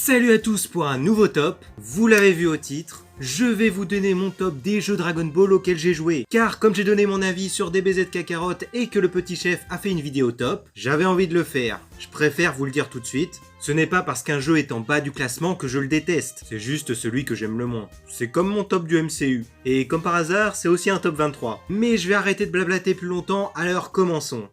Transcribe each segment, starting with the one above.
Salut à tous pour un nouveau top, vous l'avez vu au titre, je vais vous donner mon top des jeux Dragon Ball auxquels j'ai joué. Car comme j'ai donné mon avis sur DBZ Kakarot et que le petit chef a fait une vidéo top, j'avais envie de le faire. Je préfère vous le dire tout de suite, ce n'est pas parce qu'un jeu est en bas du classement que je le déteste, c'est juste celui que j'aime le moins. C'est comme mon top du MCU, et comme par hasard, c'est aussi un top 23. Mais je vais arrêter de blablater plus longtemps, alors commençons.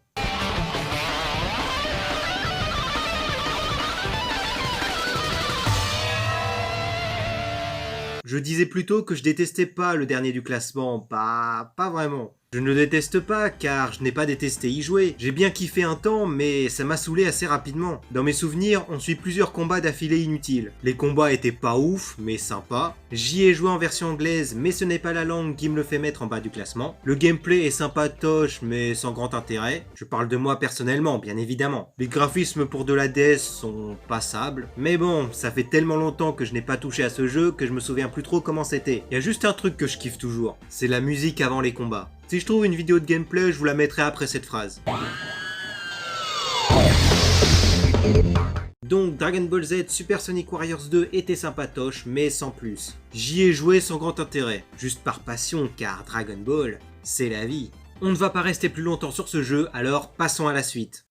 Je disais plutôt que je détestais pas le dernier du classement, pas vraiment. Je ne le déteste pas car je n'ai pas détesté y jouer. J'ai bien kiffé un temps mais ça m'a saoulé assez rapidement. Dans mes souvenirs, on suit plusieurs combats d'affilée inutiles. Les combats étaient pas ouf mais sympas. J'y ai joué en version anglaise mais ce n'est pas la langue qui me le fait mettre en bas du classement. Le gameplay est sympatoche mais sans grand intérêt. Je parle de moi personnellement bien évidemment. Les graphismes pour de la DS sont passables. Mais bon, ça fait tellement longtemps que je n'ai pas touché à ce jeu que je me souviens plus trop comment c'était. Il y a juste un truc que je kiffe toujours, c'est la musique avant les combats. Si je trouve une vidéo de gameplay, je vous la mettrai après cette phrase. Donc Dragon Ball Z Super Sonic Warriors 2 était sympatoche, mais sans plus. J'y ai joué sans grand intérêt, juste par passion car Dragon Ball, c'est la vie. On ne va pas rester plus longtemps sur ce jeu, alors passons à la suite.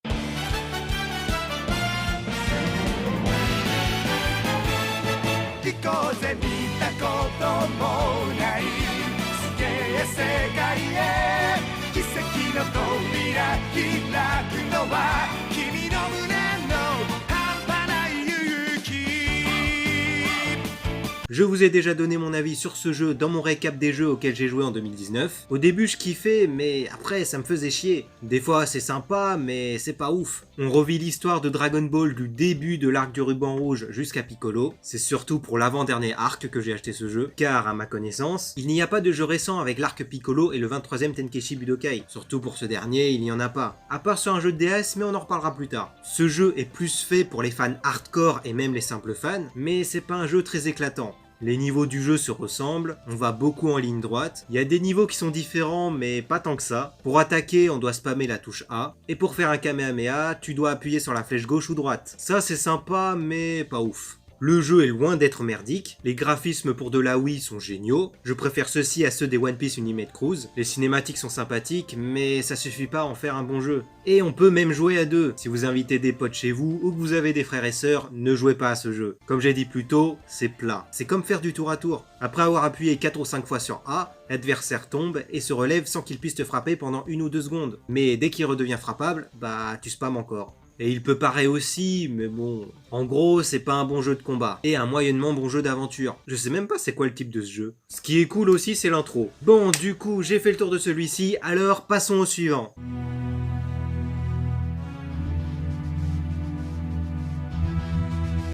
Je vous ai déjà donné mon avis sur ce jeu dans mon récap des jeux auxquels j'ai joué en 2019. Au début je kiffais, mais après ça me faisait chier. Des fois c'est sympa, mais c'est pas ouf. On revit l'histoire de Dragon Ball du début de l'arc du ruban rouge jusqu'à Piccolo. C'est surtout pour l'avant-dernier arc que j'ai acheté ce jeu, car à ma connaissance, il n'y a pas de jeu récent avec l'arc Piccolo et le 23e Tenkaichi Budokai. Surtout pour ce dernier, il n'y en a pas. À part sur un jeu de DS, mais on en reparlera plus tard. Ce jeu est plus fait pour les fans hardcore et même les simples fans, mais c'est pas un jeu très éclatant. Les niveaux du jeu se ressemblent, on va beaucoup en ligne droite, il y a des niveaux qui sont différents mais pas tant que ça. Pour attaquer, on doit spammer la touche A, et pour faire un Kamehameha, tu dois appuyer sur la flèche gauche ou droite. Ça c'est sympa mais pas ouf. Le jeu est loin d'être merdique, les graphismes pour de la Wii sont géniaux, je préfère ceux-ci à ceux des One Piece Ultimate Cruise, les cinématiques sont sympathiques, mais ça suffit pas à en faire un bon jeu. Et on peut même jouer à deux, si vous invitez des potes chez vous ou que vous avez des frères et sœurs, ne jouez pas à ce jeu. Comme j'ai dit plus tôt, c'est plat. C'est comme faire du tour à tour. Après avoir appuyé 4 ou 5 fois sur A, l'adversaire tombe et se relève sans qu'il puisse te frapper pendant 1 ou 2 secondes. Mais dès qu'il redevient frappable, bah tu spams encore. Et il peut parer aussi, mais bon... En gros, c'est pas un bon jeu de combat, et un moyennement bon jeu d'aventure. Je sais même pas c'est quoi le type de ce jeu. Ce qui est cool aussi, c'est l'intro. Bon, du coup, j'ai fait le tour de celui-ci, alors passons au suivant.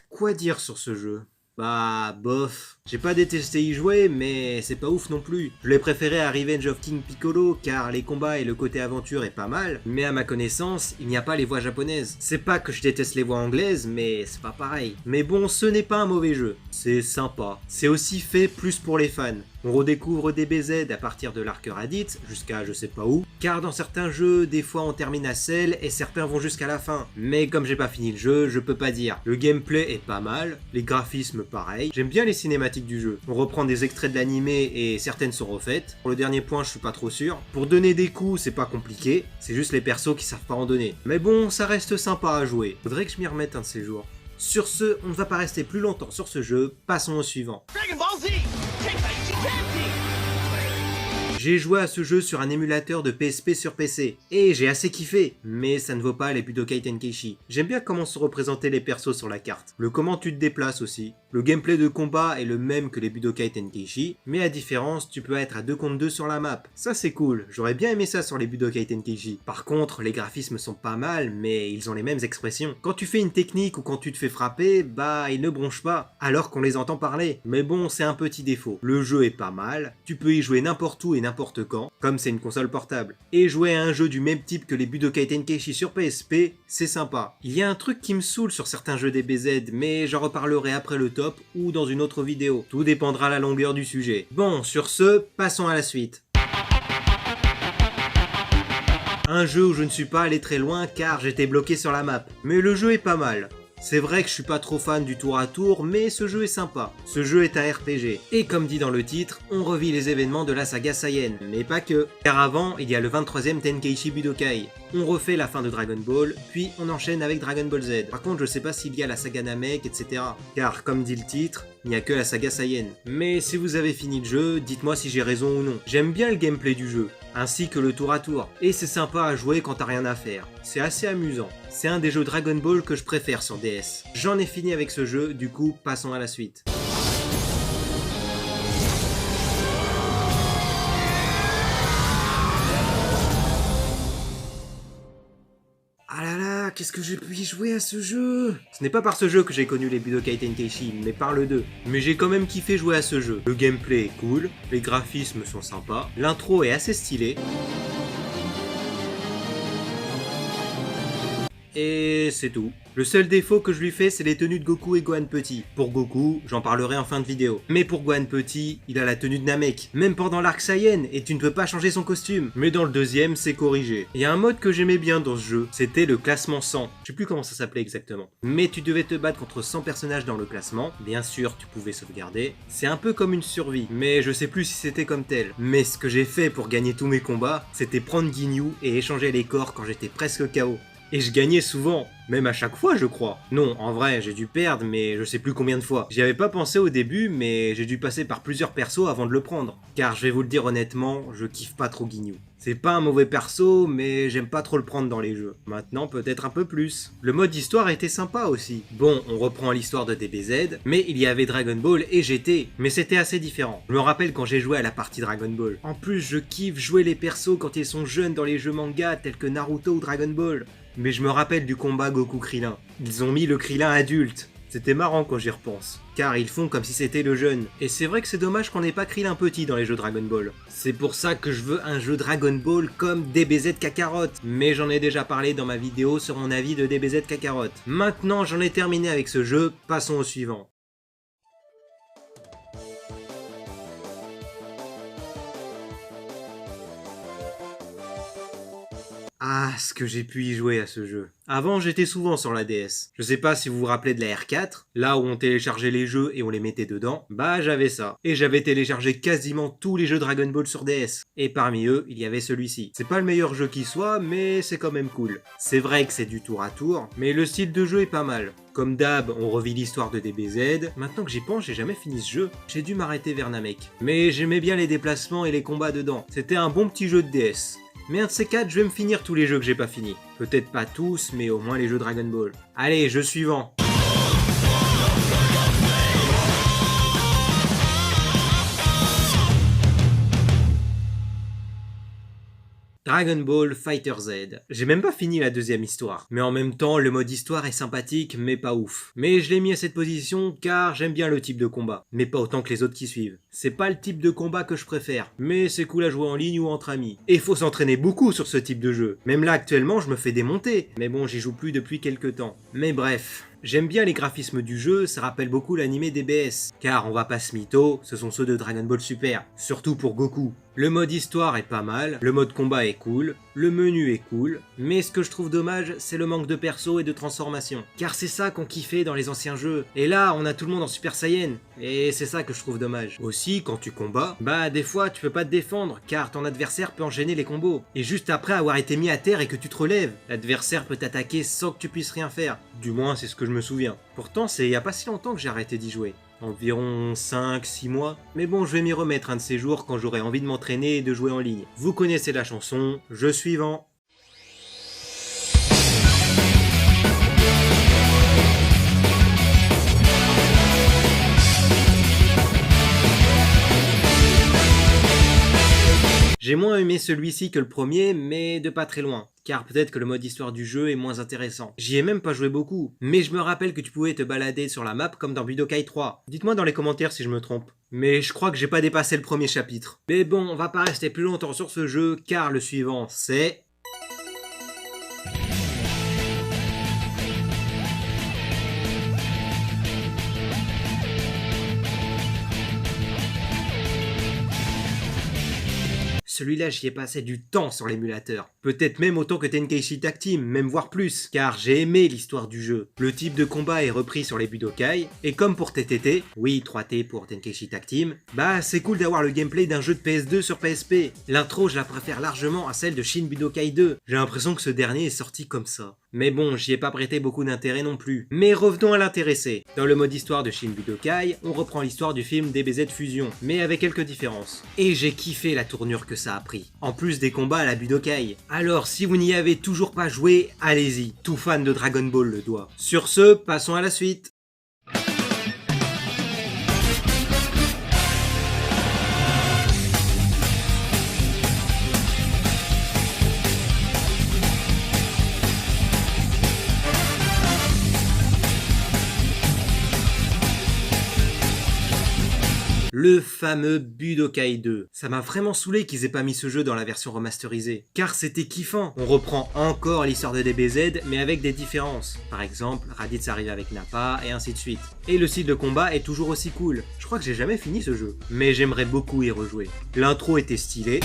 Quoi dire sur ce jeu ? Bah, bof. J'ai pas détesté y jouer, mais c'est pas ouf non plus. Je l'ai préféré à Revenge of King Piccolo, car les combats et le côté aventure est pas mal, mais à ma connaissance, il n'y a pas les voix japonaises. C'est pas que je déteste les voix anglaises, mais c'est pas pareil. Mais bon, ce n'est pas un mauvais jeu. C'est sympa. C'est aussi fait plus pour les fans. On redécouvre DBZ à partir de l'arc Raditz, jusqu'à je sais pas où, car dans certains jeux, des fois on termine à Cell et certains vont jusqu'à la fin. Mais comme j'ai pas fini le jeu, je peux pas dire. Le gameplay est pas mal, les graphismes pareil, j'aime bien les cinématiques du jeu. On reprend des extraits de l'animé et certaines sont refaites. Pour le dernier point, je suis pas trop sûr. Pour donner des coups, c'est pas compliqué, c'est juste les persos qui savent pas en donner. Mais bon, ça reste sympa à jouer. Faudrait que je m'y remette un de ces jours. Sur ce, on ne va pas rester plus longtemps sur ce jeu, passons au suivant. Dragon Ball Z. J'ai joué à ce jeu sur un émulateur de PSP sur PC, et j'ai assez kiffé, mais ça ne vaut pas les Budokai Tenkaichi. J'aime bien comment sont représentés les persos sur la carte, le comment tu te déplaces aussi. Le gameplay de combat est le même que les Budokai Tenkaichi, mais à différence, tu peux être à 2 contre 2 sur la map. Ça c'est cool, j'aurais bien aimé ça sur les Budokai Tenkaichi. Par contre, les graphismes sont pas mal, mais ils ont les mêmes expressions. Quand tu fais une technique ou quand tu te fais frapper, bah ils ne bronchent pas, alors qu'on les entend parler. Mais bon, c'est un petit défaut. Le jeu est pas mal, tu peux y jouer n'importe où et n'importe quand, comme c'est une console portable. Et jouer à un jeu du même type que les Budokai Tenkaichi sur PSP, c'est sympa. Il y a un truc qui me saoule sur certains jeux DBZ, mais j'en reparlerai après le top ou dans une autre vidéo. Tout dépendra de la longueur du sujet. Bon, sur ce, passons à la suite. Un jeu où je ne suis pas allé très loin car j'étais bloqué sur la map. Mais le jeu est pas mal. C'est vrai que je suis pas trop fan du tour à tour, mais ce jeu est sympa. Ce jeu est un RPG. Et comme dit dans le titre, on revit les événements de la saga Saiyan, mais pas que. Car avant, il y a le 23e Tenkaichi Budokai. On refait la fin de Dragon Ball, puis on enchaîne avec Dragon Ball Z. Par contre, je sais pas s'il y a la saga Namek, etc. Car comme dit le titre, il n'y a que la saga Saiyan. Mais si vous avez fini le jeu, dites-moi si j'ai raison ou non. J'aime bien le gameplay du jeu, ainsi que le tour à tour. Et c'est sympa à jouer quand t'as rien à faire. C'est assez amusant. C'est un des jeux Dragon Ball que je préfère sur DS. J'en ai fini avec ce jeu, du coup, passons à la suite. Ah là là, qu'est-ce que j'ai pu y jouer à ce jeu? Ce n'est pas par ce jeu que j'ai connu les Budokai Tenkaichi, mais par le 2. Mais j'ai quand même kiffé jouer à ce jeu. Le gameplay est cool, les graphismes sont sympas, l'intro est assez stylée. Et c'est tout. Le seul défaut que je lui fais, c'est les tenues de Goku et Gohan Petit. Pour Goku, j'en parlerai en fin de vidéo. Mais pour Gohan Petit, il a la tenue de Namek. Même pendant l'arc Saiyan, et tu ne peux pas changer son costume. Mais dans le deuxième, c'est corrigé. Il y a un mode que j'aimais bien dans ce jeu, c'était le classement 100. Je sais plus comment ça s'appelait exactement. Mais tu devais te battre contre 100 personnages dans le classement. Bien sûr, tu pouvais sauvegarder. C'est un peu comme une survie, mais je sais plus si c'était comme tel. Mais ce que j'ai fait pour gagner tous mes combats, c'était prendre Ginyu et échanger les corps quand j'étais presque KO. Et je gagnais souvent, même à chaque fois je crois. Non, en vrai, j'ai dû perdre, mais je sais plus combien de fois. J'y avais pas pensé au début, mais j'ai dû passer par plusieurs persos avant de le prendre. Car je vais vous le dire honnêtement, je kiffe pas trop Ginyu. C'est pas un mauvais perso, mais j'aime pas trop le prendre dans les jeux. Maintenant, peut-être un peu plus. Le mode histoire était sympa aussi. Bon, on reprend l'histoire de DBZ, mais il y avait Dragon Ball et GT, mais c'était assez différent. Je me rappelle quand j'ai joué à la partie Dragon Ball. En plus, je kiffe jouer les persos quand ils sont jeunes dans les jeux manga tels que Naruto ou Dragon Ball. Mais je me rappelle du combat Goku-Krillin. Ils ont mis le Krillin adulte. C'était marrant quand j'y repense, car ils font comme si c'était le jeune. Et c'est vrai que c'est dommage qu'on n'ait pas Krillin petit dans les jeux Dragon Ball. C'est pour ça que je veux un jeu Dragon Ball comme DBZ Kakarot. Mais j'en ai déjà parlé dans ma vidéo sur mon avis de DBZ Kakarot. Maintenant j'en ai terminé avec ce jeu, passons au suivant. Ah, ce que j'ai pu y jouer à ce jeu. Avant, j'étais souvent sur la DS. Je sais pas si vous vous rappelez de la R4, là où on téléchargeait les jeux et on les mettait dedans, bah j'avais ça. Et j'avais téléchargé quasiment tous les jeux Dragon Ball sur DS. Et parmi eux, il y avait celui-ci. C'est pas le meilleur jeu qui soit, mais c'est quand même cool. C'est vrai que c'est du tour à tour, mais le style de jeu est pas mal. Comme d'hab, on revit l'histoire de DBZ. Maintenant que j'y pense, j'ai jamais fini ce jeu. J'ai dû m'arrêter vers Namek. Mais j'aimais bien les déplacements et les combats dedans. C'était un bon petit jeu de DS. Mais un de ces quatre, je vais me finir tous les jeux que j'ai pas fini. Peut-être pas tous, mais au moins les jeux Dragon Ball. Allez, jeu suivant. Dragon Ball Fighter Z. J'ai même pas fini la deuxième histoire. Mais en même temps, le mode histoire est sympathique, mais pas ouf. Mais je l'ai mis à cette position car j'aime bien le type de combat. Mais pas autant que les autres qui suivent. C'est pas le type de combat que je préfère. Mais c'est cool à jouer en ligne ou entre amis. Et faut s'entraîner beaucoup sur ce type de jeu. Même là, actuellement, je me fais démonter. Mais bon, j'y joue plus depuis quelques temps. Mais bref... J'aime bien les graphismes du jeu, ça rappelle beaucoup l'anime DBS. Car on va pas se mytho, ce sont ceux de Dragon Ball Super. Surtout pour Goku. Le mode histoire est pas mal, le mode combat est cool, le menu est cool, mais ce que je trouve dommage, c'est le manque de perso et de transformation. Car c'est ça qu'on kiffait dans les anciens jeux. Et là, on a tout le monde en Super Saiyan. Et c'est ça que je trouve dommage. Aussi, quand tu combats, bah des fois tu peux pas te défendre, car ton adversaire peut enchaîner les combos. Et juste après avoir été mis à terre et que tu te relèves, l'adversaire peut t'attaquer sans que tu puisses rien faire. Du moins, c'est ce que je me souviens. Pourtant, c'est il y a pas si longtemps que j'ai arrêté d'y jouer. Environ 5-6 mois. Mais bon, je vais m'y remettre un de ces jours quand j'aurai envie de m'entraîner et de jouer en ligne. Vous connaissez la chanson, jeu suivant. J'ai moins aimé celui-ci que le premier, mais de pas très loin. Car peut-être que le mode histoire du jeu est moins intéressant. J'y ai même pas joué beaucoup, mais je me rappelle que tu pouvais te balader sur la map comme dans Budokai 3. Dites-moi dans les commentaires si je me trompe. Mais je crois que j'ai pas dépassé le premier chapitre. Mais bon, on va pas rester plus longtemps sur ce jeu, car le suivant c'est... celui-là j'y ai passé du temps sur l'émulateur. Peut-être même autant que Tenkaichi Tag Team, même voire plus, car j'ai aimé l'histoire du jeu. Le type de combat est repris sur les Budokai, et comme pour TTT, oui 3T pour Tenkaichi Tag Team, bah c'est cool d'avoir le gameplay d'un jeu de PS2 sur PSP. L'intro je la préfère largement à celle de Shin Budokai 2, j'ai l'impression que ce dernier est sorti comme ça. Mais bon, j'y ai pas prêté beaucoup d'intérêt non plus. Mais revenons à l'intéressé. Dans le mode histoire de Shin Budokai, on reprend l'histoire du film DBZ Fusion, mais avec quelques différences. Et j'ai kiffé la tournure que ça a pris. En plus des combats à la Budokai. Alors si vous n'y avez toujours pas joué, allez-y. Tout fan de Dragon Ball le doit. Sur ce, passons à la suite. Le fameux Budokai 2. Ça m'a vraiment saoulé qu'ils aient pas mis ce jeu dans la version remasterisée. Car c'était kiffant. On reprend encore l'histoire de DBZ, mais avec des différences. Par exemple, Raditz arrive avec Nappa, et ainsi de suite. Et le style de combat est toujours aussi cool. Je crois que j'ai jamais fini ce jeu. Mais j'aimerais beaucoup y rejouer. L'intro était stylée.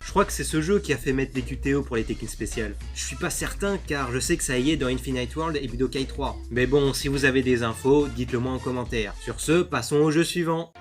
Je crois que c'est ce jeu qui a fait mettre des QTO pour les techniques spéciales. Je suis pas certain car je sais que ça y est dans Infinite World et Budokai 3. Mais bon, si vous avez des infos, dites-le moi en commentaire. Sur ce, passons au jeu suivant.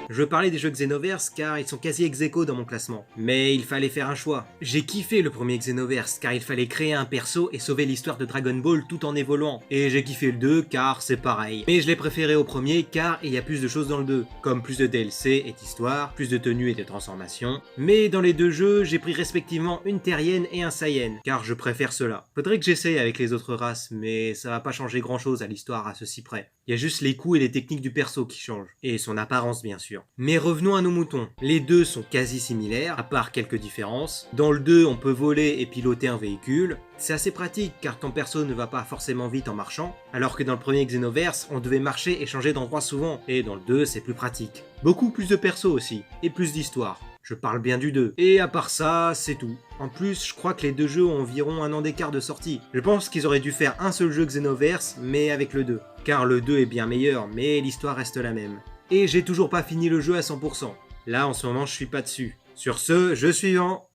Je veux parler des jeux Xenoverse car ils sont quasi ex-aequo dans mon classement. Mais il fallait faire un choix. J'ai kiffé le premier Xenoverse car il fallait créer un perso et sauver l'histoire de Dragon Ball tout en évoluant. Et j'ai kiffé le 2 car c'est pareil. Mais je l'ai préféré au premier car il y a plus de choses dans le 2. Comme plus de DLC et d'histoire, plus de tenues et de transformations. Mais dans les deux jeux, j'ai pris respectivement une Terrienne et un Saiyan car je préfère cela. Faudrait que j'essaye avec les autres races mais ça va pas changer grand chose à l'histoire à ceci près. Il y a juste les coups et les techniques du perso qui changent. Et son apparence bien sûr. Mais revenons à nos moutons. Les deux sont quasi similaires, à part quelques différences. Dans le 2, on peut voler et piloter un véhicule. C'est assez pratique car ton perso ne va pas forcément vite en marchant, alors que dans le premier Xenoverse, on devait marcher et changer d'endroit souvent. Et dans le 2, c'est plus pratique. Beaucoup plus de persos aussi, et plus d'histoire. Je parle bien du 2. Et à part ça, c'est tout. En plus, je crois que les deux jeux ont environ un an d'écart de sortie. Je pense qu'ils auraient dû faire un seul jeu Xenoverse, mais avec le 2. Car le 2 est bien meilleur, mais l'histoire reste la même. Et j'ai toujours pas fini le jeu à 100%. Là, en ce moment, je suis pas dessus. Sur ce, jeu suivant.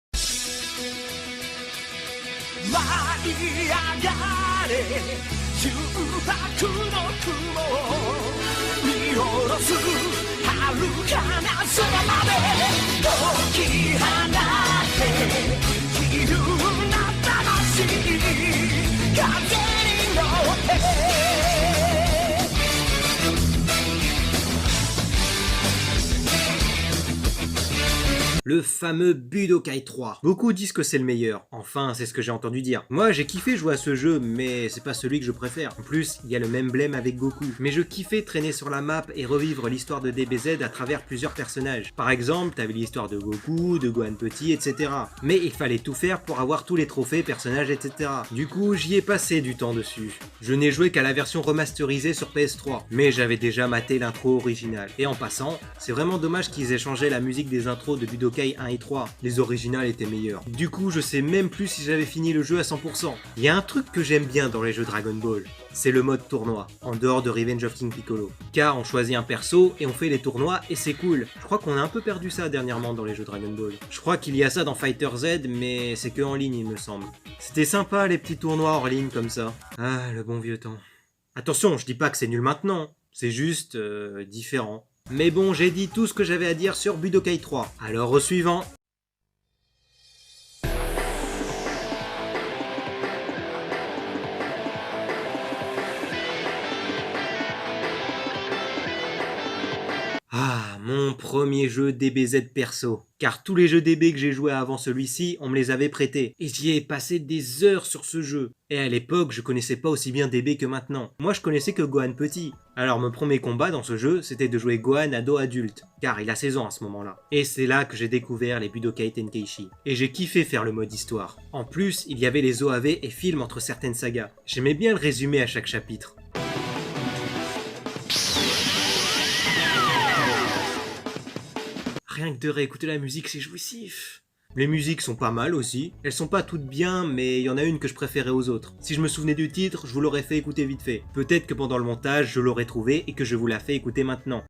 Le fameux Budokai 3. Beaucoup disent que c'est le meilleur. Enfin, c'est ce que j'ai entendu dire. Moi, j'ai kiffé jouer à ce jeu, mais c'est pas celui que je préfère. En plus, il y a le même blême avec Goku. Mais je kiffais traîner sur la map et revivre l'histoire de DBZ à travers plusieurs personnages. Par exemple, t'avais l'histoire de Goku, de Gohan Petit, etc. Mais il fallait tout faire pour avoir tous les trophées, personnages, etc. Du coup, j'y ai passé du temps dessus. Je n'ai joué qu'à la version remasterisée sur PS3, mais j'avais déjà maté l'intro originale. Et en passant, c'est vraiment dommage qu'ils aient changé la musique des intros de Budokai 1 et 3, les originales étaient meilleures. Du coup, je sais même plus si j'avais fini le jeu à 100%. Il y a un truc que j'aime bien dans les jeux Dragon Ball, c'est le mode tournoi, en dehors de Revenge of King Piccolo. Car on choisit un perso et on fait les tournois et c'est cool. Je crois qu'on a un peu perdu ça dernièrement dans les jeux Dragon Ball. Je crois qu'il y a ça dans Fighter Z, mais c'est que en ligne il me semble. C'était sympa les petits tournois hors ligne comme ça. Ah, le bon vieux temps. Attention, je dis pas que c'est nul maintenant, c'est juste différent. Mais bon, j'ai dit tout ce que j'avais à dire sur Budokai 3. Alors au suivant. Ah, mon premier jeu DBZ perso. Car tous les jeux DB que j'ai joués avant celui-ci, on me les avait prêtés. Et j'y ai passé des heures sur ce jeu. Et à l'époque, je connaissais pas aussi bien DB que maintenant. Moi, je connaissais que Gohan Petit. Alors mon premier combat dans ce jeu, c'était de jouer Gohan ado adulte. Car il a 16 ans à ce moment-là. Et c'est là que j'ai découvert les Budokai Tenkaichi. Et j'ai kiffé faire le mode histoire. En plus, il y avait les OAV et films entre certaines sagas. J'aimais bien le résumé à chaque chapitre. Rien que de réécouter la musique, c'est jouissif. Les musiques sont pas mal aussi. Elles sont pas toutes bien, mais il y en a une que je préférais aux autres. Si je me souvenais du titre, je vous l'aurais fait écouter vite fait. Peut-être que pendant le montage, je l'aurais trouvé et que je vous la fais écouter maintenant.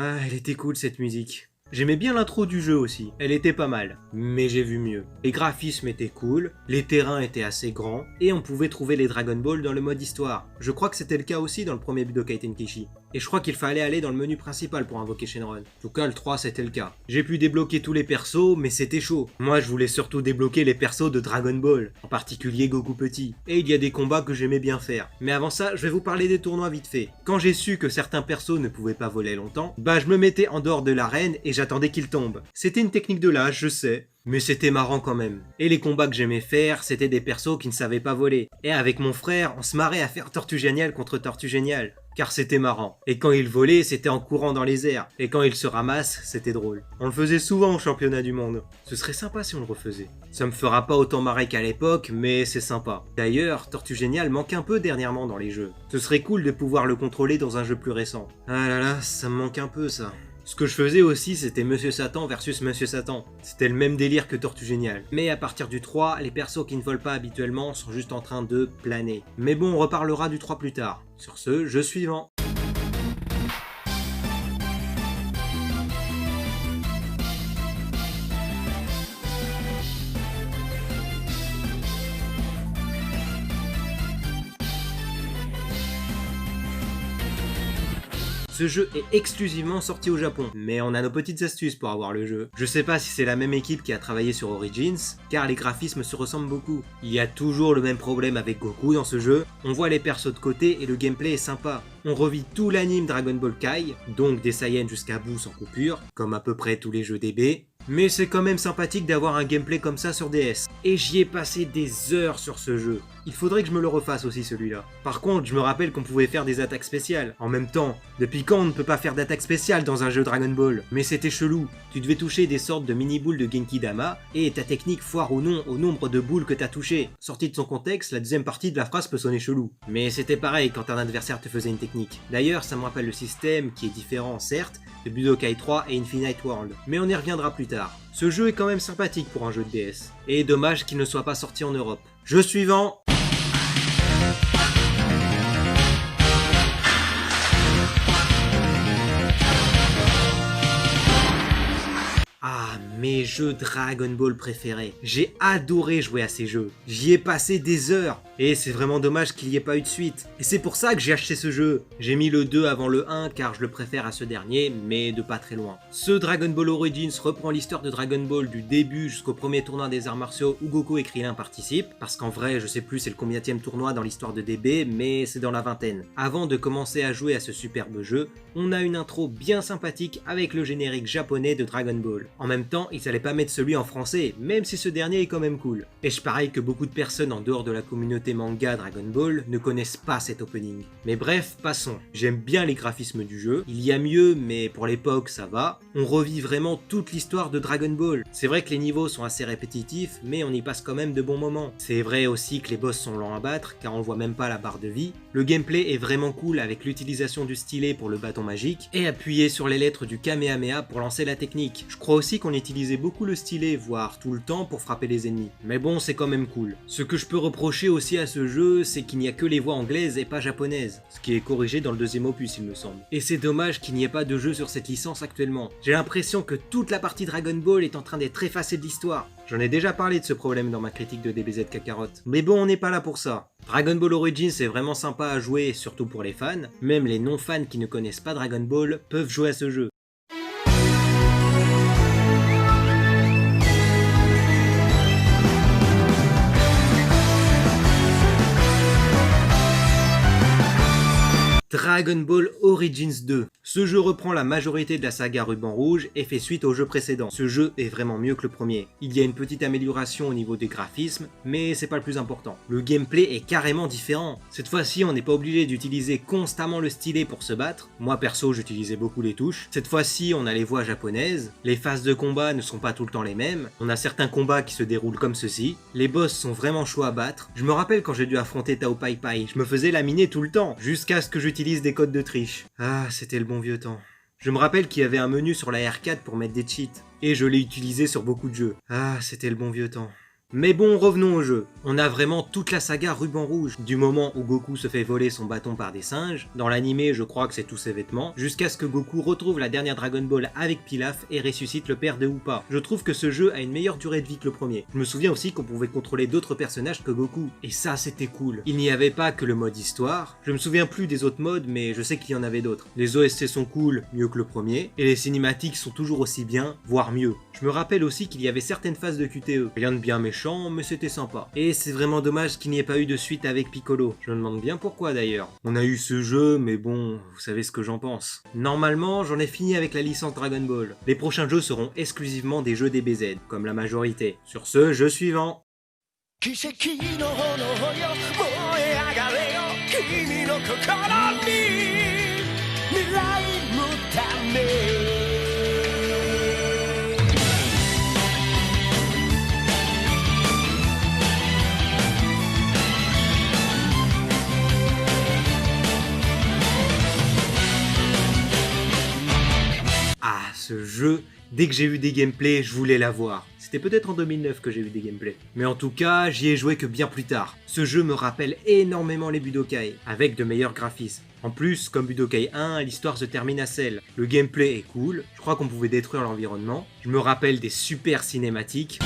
Ah, elle était cool cette musique. J'aimais bien l'intro du jeu aussi, elle était pas mal, mais j'ai vu mieux. Les graphismes étaient cool, les terrains étaient assez grands, et on pouvait trouver les Dragon Ball dans le mode histoire. Je crois que c'était le cas aussi dans le premier Budokai Tenkaichi. Et je crois qu'il fallait aller dans le menu principal pour invoquer Shenron. En tout cas, le 3 c'était le cas. J'ai pu débloquer tous les persos, mais c'était chaud. Moi je voulais surtout débloquer les persos de Dragon Ball, en particulier Goku Petit. Et il y a des combats que j'aimais bien faire. Mais avant ça, je vais vous parler des tournois vite fait. Quand j'ai su que certains persos ne pouvaient pas voler longtemps, bah je me mettais en dehors de l'arène et j'attendais qu'ils tombent. C'était une technique de l'âge, je sais. Mais c'était marrant quand même. Et les combats que j'aimais faire, c'était des persos qui ne savaient pas voler. Et avec mon frère, on se marrait à faire Tortue Géniale contre Tortue Géniale. Car c'était marrant. Et quand il volait, c'était en courant dans les airs. Et quand il se ramasse, c'était drôle. On le faisait souvent au championnat du monde. Ce serait sympa si on le refaisait. Ça me fera pas autant marrer qu'à l'époque, mais c'est sympa. D'ailleurs, Tortue Géniale manque un peu dernièrement dans les jeux. Ce serait cool de pouvoir le contrôler dans un jeu plus récent. Ah là là, ça me manque un peu ça. Ce que je faisais aussi, c'était Monsieur Satan versus Monsieur Satan. C'était le même délire que Tortue Géniale. Mais à partir du 3, les persos qui ne volent pas habituellement sont juste en train de planer. Mais bon, on reparlera du 3 plus tard. Sur ce, jeu suivant. Ce jeu est exclusivement sorti au Japon, mais on a nos petites astuces pour avoir le jeu. Je sais pas si c'est la même équipe qui a travaillé sur Origins, car les graphismes se ressemblent beaucoup. Il y a toujours le même problème avec Goku dans ce jeu, on voit les persos de côté et le gameplay est sympa. On revit tout l'anime Dragon Ball Kai, donc des Saiyans jusqu'à bout sans coupure, comme à peu près tous les jeux DB. Mais c'est quand même sympathique d'avoir un gameplay comme ça sur DS. Et j'y ai passé des heures sur ce jeu. Il faudrait que je me le refasse aussi celui-là. Par contre, je me rappelle qu'on pouvait faire des attaques spéciales. En même temps, depuis quand on ne peut pas faire d'attaques spéciales dans un jeu Dragon Ball? Mais c'était chelou. Tu devais toucher des sortes de mini-boules de Genki-Dama, et ta technique foire ou non au nombre de boules que t'as touchées. Sorti de son contexte, la deuxième partie de la phrase peut sonner chelou. Mais c'était pareil quand un adversaire te faisait une technique. D'ailleurs, ça me rappelle le système, qui est différent certes, de Budokai 3 et Infinite World. Mais on y reviendra plus tard. Ce jeu est quand même sympathique pour un jeu de DS. Et dommage qu'il ne soit pas sorti en Europe. Jeu suivant. Ah, mes jeux Dragon Ball préférés. J'ai adoré jouer à ces jeux. J'y ai passé des heures. Et c'est vraiment dommage qu'il n'y ait pas eu de suite. Et c'est pour ça que j'ai acheté ce jeu. J'ai mis le 2 avant le 1 car je le préfère à ce dernier, mais de pas très loin. Ce Dragon Ball Origins reprend l'histoire de Dragon Ball du début jusqu'au premier tournoi des arts martiaux où Goku et Krillin participent. Parce qu'en vrai, je sais plus c'est le combienième tournoi dans l'histoire de DB, mais c'est dans la vingtaine. Avant de commencer à jouer à ce superbe jeu, on a une intro bien sympathique avec le générique japonais de Dragon Ball. En même temps, ils allaient pas mettre celui en français, même si ce dernier est quand même cool. Et je parie que beaucoup de personnes en dehors de la communauté manga Dragon Ball ne connaissent pas cet opening. Mais bref, passons. J'aime bien les graphismes du jeu, il y a mieux, mais pour l'époque ça va. On revit vraiment toute l'histoire de Dragon Ball. C'est vrai que les niveaux sont assez répétitifs, mais on y passe quand même de bons moments. C'est vrai aussi que les boss sont lents à battre, car on voit même pas la barre de vie. Le gameplay est vraiment cool avec l'utilisation du stylet pour le bâton magique, et appuyer sur les lettres du Kamehameha pour lancer la technique. Je crois aussi qu'on utilisait beaucoup le stylet, voire tout le temps pour frapper les ennemis. Mais bon, c'est quand même cool. Ce que je peux reprocher aussi à ce jeu, c'est qu'il n'y a que les voix anglaises et pas japonaises, ce qui est corrigé dans le deuxième opus il me semble. Et c'est dommage qu'il n'y ait pas de jeu sur cette licence actuellement. J'ai l'impression que toute la partie Dragon Ball est en train d'être effacée de l'histoire. J'en ai déjà parlé de ce problème dans ma critique de DBZ Kakarot. Mais bon, on n'est pas là pour ça. Dragon Ball Origins est vraiment sympa à jouer, surtout pour les fans. Même les non-fans qui ne connaissent pas Dragon Ball peuvent jouer à ce jeu. Dragon Ball Origins 2. Ce jeu reprend la majorité de la saga Ruban Rouge et fait suite au jeu précédent. Ce jeu est vraiment mieux que le premier. Il y a une petite amélioration au niveau des graphismes, mais c'est pas le plus important. Le gameplay est carrément différent. Cette fois-ci, on n'est pas obligé d'utiliser constamment le stylet pour se battre. Moi perso, j'utilisais beaucoup les touches. Cette fois-ci, on a les voix japonaises. Les phases de combat ne sont pas tout le temps les mêmes. On a certains combats qui se déroulent comme ceci. Les boss sont vraiment chauds à battre. Je me rappelle quand j'ai dû affronter Tao Pai Pai, je me faisais laminer tout le temps, jusqu'à ce que j'utilise des codes de triche. Ah, c'était le bon vieux temps. Je me rappelle qu'il y avait un menu sur la R4 pour mettre des cheats, et je l'ai utilisé sur beaucoup de jeux. Ah, c'était le bon vieux temps. Mais bon, revenons au jeu. On a vraiment toute la saga Ruban Rouge, du moment où Goku se fait voler son bâton par des singes, dans l'animé je crois que c'est tous ses vêtements, jusqu'à ce que Goku retrouve la dernière Dragon Ball avec Pilaf et ressuscite le père de Upa. Je trouve que ce jeu a une meilleure durée de vie que le premier. Je me souviens aussi qu'on pouvait contrôler d'autres personnages que Goku, et ça c'était cool. Il n'y avait pas que le mode histoire, je me souviens plus des autres modes mais je sais qu'il y en avait d'autres. Les OST sont cool, mieux que le premier, et les cinématiques sont toujours aussi bien, voire mieux. Je me rappelle aussi qu'il y avait certaines phases de QTE, rien de bien méchant, mais c'était sympa. Et c'est vraiment dommage qu'il n'y ait pas eu de suite avec Piccolo. Je me demande bien pourquoi d'ailleurs. On a eu ce jeu, mais bon, vous savez ce que j'en pense. Normalement, j'en ai fini avec la licence Dragon Ball. Les prochains jeux seront exclusivement des jeux DBZ, comme la majorité. Sur ce, jeu suivant. Ah, ce jeu, dès que j'ai vu des gameplays, je voulais l'avoir. C'était peut-être en 2009 que j'ai vu des gameplays. Mais en tout cas, j'y ai joué que bien plus tard. Ce jeu me rappelle énormément les Budokai, avec de meilleurs graphismes. En plus, comme Budokai 1, l'histoire se termine à Cell. Le gameplay est cool, je crois qu'on pouvait détruire l'environnement. Je me rappelle des super cinématiques.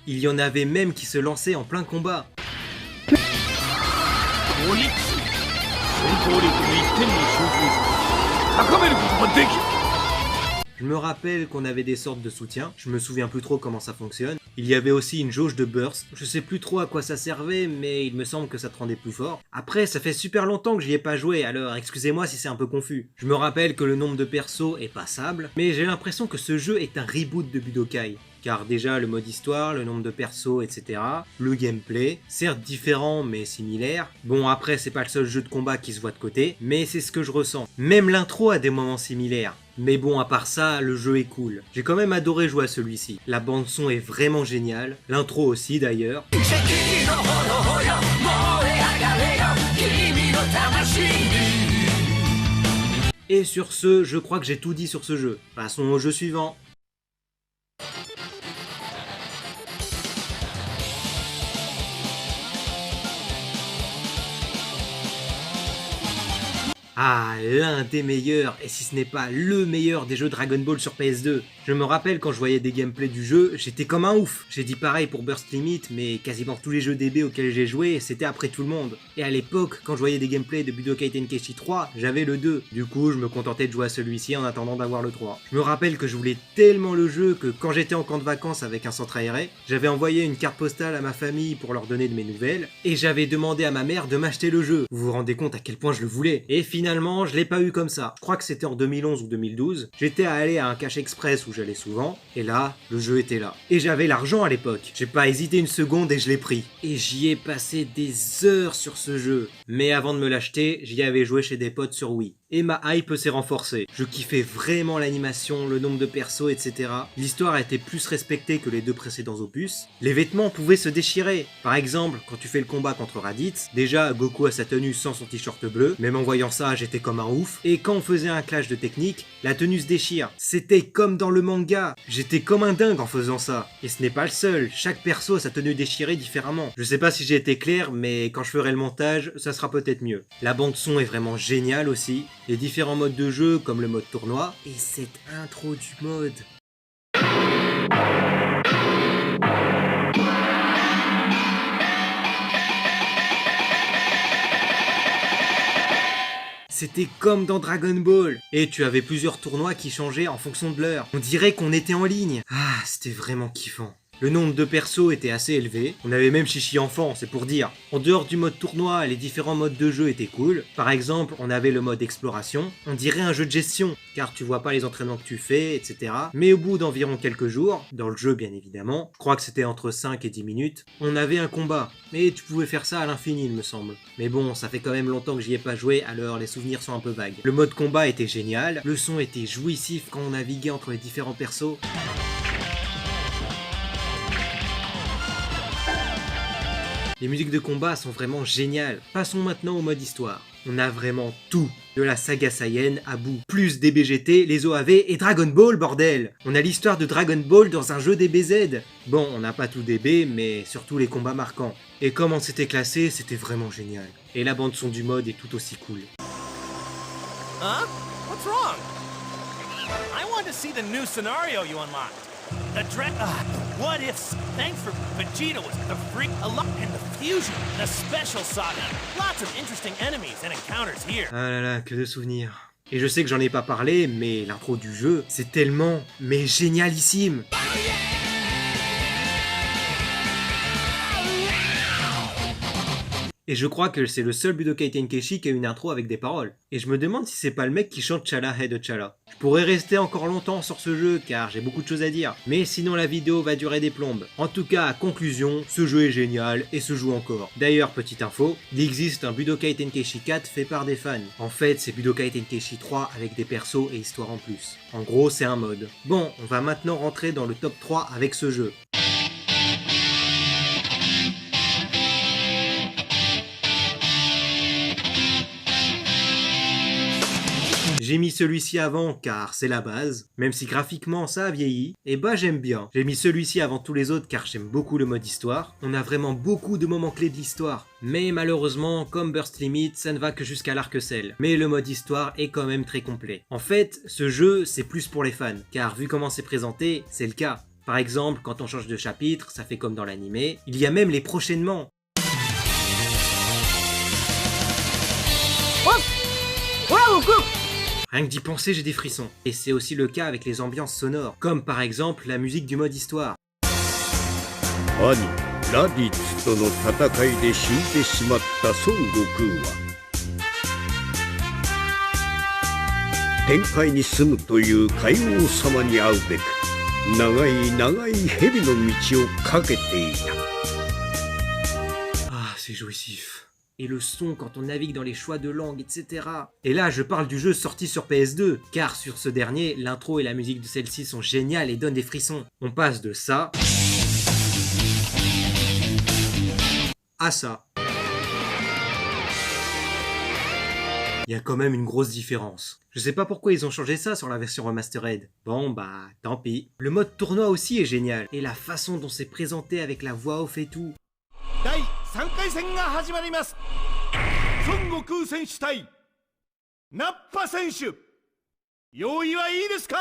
Il y en avait même qui se lançaient en plein combat. Je me rappelle qu'on avait des sortes de soutien, je me souviens plus trop comment ça fonctionne. Il y avait aussi une jauge de burst, je sais plus trop à quoi ça servait, mais il me semble que ça te rendait plus fort. Après, ça fait super longtemps que j'y ai pas joué, alors excusez-moi si c'est un peu confus. Je me rappelle que le nombre de persos est passable, mais j'ai l'impression que ce jeu est un reboot de Budokai. Car déjà le mode histoire, le nombre de persos, etc. Le gameplay, certes différent mais similaire. Bon après c'est pas le seul jeu de combat qui se voit de côté, mais c'est ce que je ressens. Même l'intro a des moments similaires. Mais bon, à part ça, le jeu est cool. J'ai quand même adoré jouer à celui-ci. La bande son est vraiment géniale, l'intro aussi d'ailleurs. Et sur ce, je crois que j'ai tout dit sur ce jeu. Passons au jeu suivant. Ah, l'un des meilleurs, et si ce n'est pas le meilleur des jeux Dragon Ball sur PS2. Je me rappelle quand je voyais des gameplays du jeu, j'étais comme un ouf. J'ai dit pareil pour Burst Limit, mais quasiment tous les jeux DB auxquels j'ai joué, c'était après tout le monde. Et à l'époque, quand je voyais des gameplays de Budokai Tenkaichi 3, j'avais le 2. Du coup, je me contentais de jouer à celui-ci en attendant d'avoir le 3. Je me rappelle que je voulais tellement le jeu que quand j'étais en camp de vacances avec un centre aéré, j'avais envoyé une carte postale à ma famille pour leur donner de mes nouvelles, et j'avais demandé à ma mère de m'acheter le jeu. Vous vous rendez compte à quel point je le voulais. Et finalement, je l'ai pas eu comme ça. Je crois que c'était en 2011 ou 2012. J'étais allé à un cache express où j'allais souvent, et là, le jeu était là. Et j'avais l'argent à l'époque. J'ai pas hésité une seconde et je l'ai pris. Et j'y ai passé des heures sur ce jeu. Mais avant de me l'acheter, j'y avais joué chez des potes sur Wii. Et ma hype s'est renforcée. Je kiffais vraiment l'animation, le nombre de persos, etc. L'histoire a été plus respectée que les deux précédents opus. Les vêtements pouvaient se déchirer. Par exemple, quand tu fais le combat contre Raditz, déjà Goku a sa tenue sans son t-shirt bleu, même en voyant ça, j'étais comme un ouf. Et quand on faisait un clash de technique, la tenue se déchire. C'était comme dans le manga. J'étais comme un dingue en faisant ça. Et ce n'est pas le seul, chaque perso a sa tenue déchirée différemment. Je sais pas si j'ai été clair, mais quand je ferai le montage, ça sera peut-être mieux. La bande son est vraiment géniale aussi. Les différents modes de jeu comme le mode tournoi et cette intro du mode. c'était comme dans Dragon Ball. Et tu avais plusieurs tournois qui changeaient en fonction de l'heure. On dirait qu'on était en ligne. Ah, c'était vraiment kiffant. Le nombre de persos était assez élevé, on avait même Chichi enfant, c'est pour dire. En dehors du mode tournoi, les différents modes de jeu étaient cool. Par exemple, on avait le mode exploration, on dirait un jeu de gestion, car tu vois pas les entraînements que tu fais, etc. Mais au bout d'environ quelques jours, dans le jeu bien évidemment, je crois que c'était entre 5 et 10 minutes, on avait un combat. Mais tu pouvais faire ça à l'infini il me semble. Mais bon, ça fait quand même longtemps que j'y ai pas joué, alors les souvenirs sont un peu vagues. Le mode combat était génial, le son était jouissif quand on naviguait entre les différents persos. Les musiques de combat sont vraiment géniales. Passons maintenant au mode histoire. On a vraiment tout. De la saga Saiyan à bout. Plus DBGT, les OAV et Dragon Ball, bordel. On a l'histoire de Dragon Ball dans un jeu DBZ. Bon, on n'a pas tout DB, mais surtout les combats marquants. Et comme on s'était classé, c'était vraiment génial. Et la bande son du mode est tout aussi cool. Huh? What's wrong? I want to see the new scenario you unlocked. The what ifs. Thanks for Vegeta was the freak a lot in the fusion, the special saga. Lots of interesting enemies and encounters here. Ah là là, que de souvenirs. Et je sais que j'en ai pas parlé, mais l'intro du jeu, c'est tellement, mais génialissime. Et je crois que c'est le seul Budokai Tenkaichi qui a une intro avec des paroles. Et je me demande si c'est pas le mec qui chante Chala Hey de Chala. Je pourrais rester encore longtemps sur ce jeu car j'ai beaucoup de choses à dire. Mais sinon la vidéo va durer des plombes. En tout cas, à conclusion, ce jeu est génial et se joue encore. D'ailleurs, petite info, il existe un Budokai Tenkaichi 4 fait par des fans. En fait, c'est Budokai Tenkaichi 3 avec des persos et histoires en plus. En gros, c'est un mode. Bon, on va maintenant rentrer dans le top 3 avec ce jeu. J'ai mis celui-ci avant car c'est la base, même si graphiquement ça a vieilli, et bah j'aime bien. J'ai mis celui-ci avant tous les autres car j'aime beaucoup le mode histoire. On a vraiment beaucoup de moments clés de l'histoire. Mais malheureusement, comme Burst Limit, ça ne va que jusqu'à l'arc Cell. Mais le mode histoire est quand même très complet. En fait, ce jeu c'est plus pour les fans, car vu comment c'est présenté, c'est le cas. Par exemple, quand on change de chapitre, ça fait comme dans l'animé. Il y a même les prochainement. Rien que d'y penser, j'ai des frissons. Et c'est aussi le cas avec les ambiances sonores, comme par exemple la musique du mode histoire. Ah, c'est jouissif. Et le son quand on navigue dans les choix de langue, etc. Et là, je parle du jeu sorti sur PS2, car sur ce dernier, l'intro et la musique de celle-ci sont géniales et donnent des frissons. On passe de ça à ça. Il y a quand même une grosse différence. Je sais pas pourquoi ils ont changé ça sur la version remastered. Bon bah, tant pis. Le mode tournoi aussi est génial, et la façon dont c'est présenté avec la voix off et tout. 第3回戦が始まります。孫悟空選手対ナッパ選手。用意はいいですか？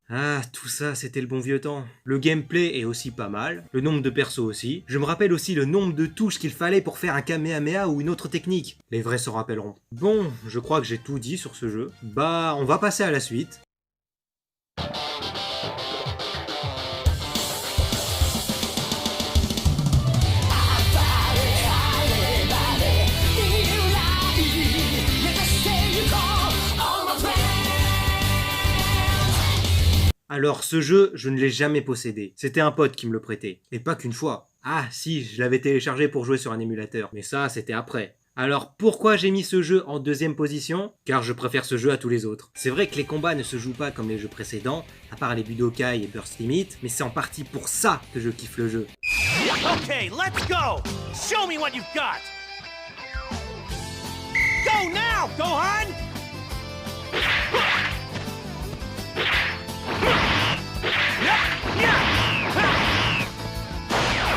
Ah, tout ça, c'était le bon vieux temps. Le gameplay est aussi pas mal, le nombre de persos aussi. Je me rappelle aussi le nombre de touches qu'il fallait pour faire un Kamehameha ou une autre technique. Les vrais se rappelleront. Bon, je crois que j'ai tout dit sur ce jeu. Bah, on va passer à la suite. Alors ce jeu, je ne l'ai jamais possédé. C'était un pote qui me le prêtait. Et pas qu'une fois. Ah si, je l'avais téléchargé pour jouer sur un émulateur. Mais ça, c'était après. Alors pourquoi j'ai mis ce jeu en deuxième position? Car je préfère ce jeu à tous les autres. C'est vrai que les combats ne se jouent pas comme les jeux précédents, à part les Budokai et Burst Limit, mais c'est en partie pour ça que je kiffe le jeu. Okay, let's go. Show me what you've got. Go now, Gohan.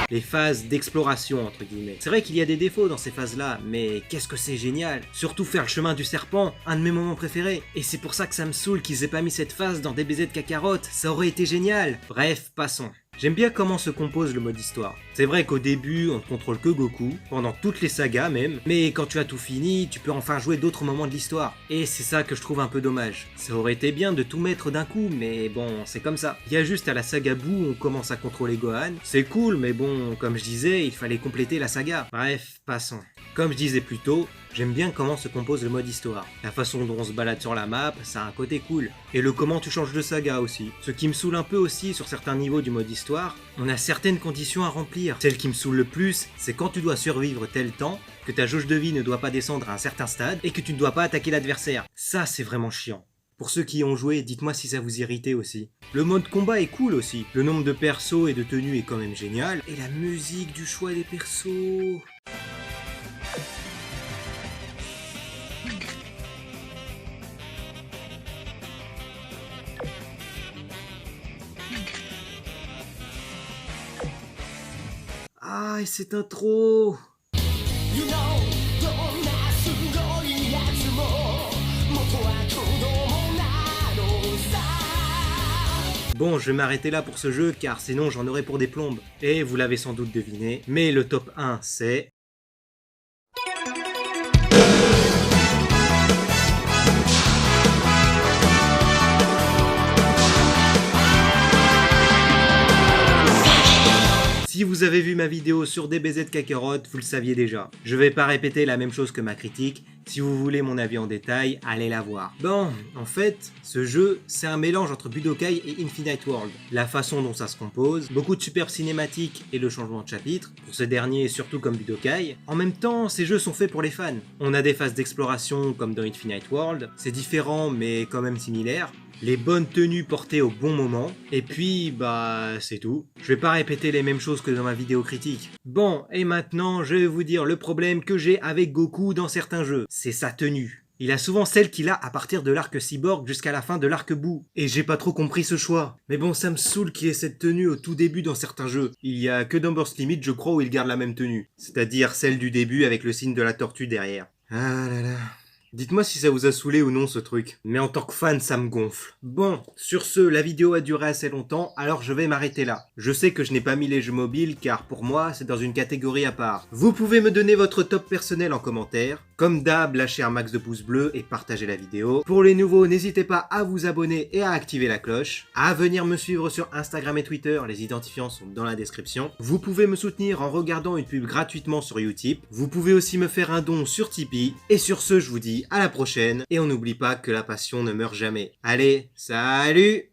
Les phases d'exploration entre guillemets. C'est vrai qu'il y a des défauts dans ces phases-là, mais qu'est-ce que c'est génial! Surtout faire le chemin du serpent, un de mes moments préférés. Et c'est pour ça que ça me saoule qu'ils aient pas mis cette phase dans DBZ Kakarot, ça aurait été génial! Bref, passons. J'aime bien comment se compose le mode histoire. C'est vrai qu'au début, on ne contrôle que Goku, pendant toutes les sagas même, mais quand tu as tout fini, tu peux enfin jouer d'autres moments de l'histoire. Et c'est ça que je trouve un peu dommage. Ça aurait été bien de tout mettre d'un coup, mais bon, c'est comme ça. Il y a juste à la saga Boo, on commence à contrôler Gohan. C'est cool, mais bon, comme je disais, il fallait compléter la saga. Bref, passons. Comme je disais plus tôt, j'aime bien comment se compose le mode histoire. La façon dont on se balade sur la map, ça a un côté cool. Et le comment tu changes de saga aussi. Ce qui me saoule un peu aussi sur certains niveaux du mode histoire, on a certaines conditions à remplir. Celle qui me saoule le plus, c'est quand tu dois survivre tel temps, que ta jauge de vie ne doit pas descendre à un certain stade, et que tu ne dois pas attaquer l'adversaire. Ça, c'est vraiment chiant. Pour ceux qui y ont joué, dites-moi si ça vous irritait aussi. Le mode combat est cool aussi. Le nombre de persos et de tenues est quand même génial. Et la musique du choix des persos... Ah, et cette intro! Bon, je vais m'arrêter là pour ce jeu car sinon j'en aurai pour des plombes. Et vous l'avez sans doute deviné, mais le top 1 c'est... Si vous avez vu ma vidéo sur DBZ Kakarot, vous le saviez déjà. Je vais pas répéter la même chose que ma critique, si vous voulez mon avis en détail, allez la voir. Bon, en fait, ce jeu, c'est un mélange entre Budokai et Infinite World. La façon dont ça se compose, beaucoup de superbes cinématiques et le changement de chapitre, pour ce dernier surtout comme Budokai. En même temps, ces jeux sont faits pour les fans. On a des phases d'exploration comme dans Infinite World, c'est différent mais quand même similaire. Les bonnes tenues portées au bon moment, et puis bah c'est tout. Je vais pas répéter les mêmes choses que dans ma vidéo critique. Bon, et maintenant je vais vous dire le problème que j'ai avec Goku dans certains jeux, c'est sa tenue. Il a souvent celle qu'il a à partir de l'arc Cyborg jusqu'à la fin de l'arc Boo. Et j'ai pas trop compris ce choix. Mais bon, ça me saoule qu'il ait cette tenue au tout début dans certains jeux. Il y a que dans Burst Limit, je crois, où il garde la même tenue. C'est-à-dire celle du début avec le signe de la tortue derrière. Ah là là... Dites-moi si ça vous a saoulé ou non ce truc. Mais en tant que fan, ça me gonfle. Bon, sur ce, la vidéo a duré assez longtemps, alors je vais m'arrêter là. Je sais que je n'ai pas mis les jeux mobiles, car pour moi, c'est dans une catégorie à part. Vous pouvez me donner votre top personnel en commentaire. Comme d'hab, lâchez un max de pouces bleus et partagez la vidéo. Pour les nouveaux, n'hésitez pas à vous abonner et à activer la cloche. À venir me suivre sur Instagram et Twitter, les identifiants sont dans la description. Vous pouvez me soutenir en regardant une pub gratuitement sur Utip. Vous pouvez aussi me faire un don sur Tipeee. Et sur ce, je vous dis à la prochaine, et on n'oublie pas que la passion ne meurt jamais. Allez, salut!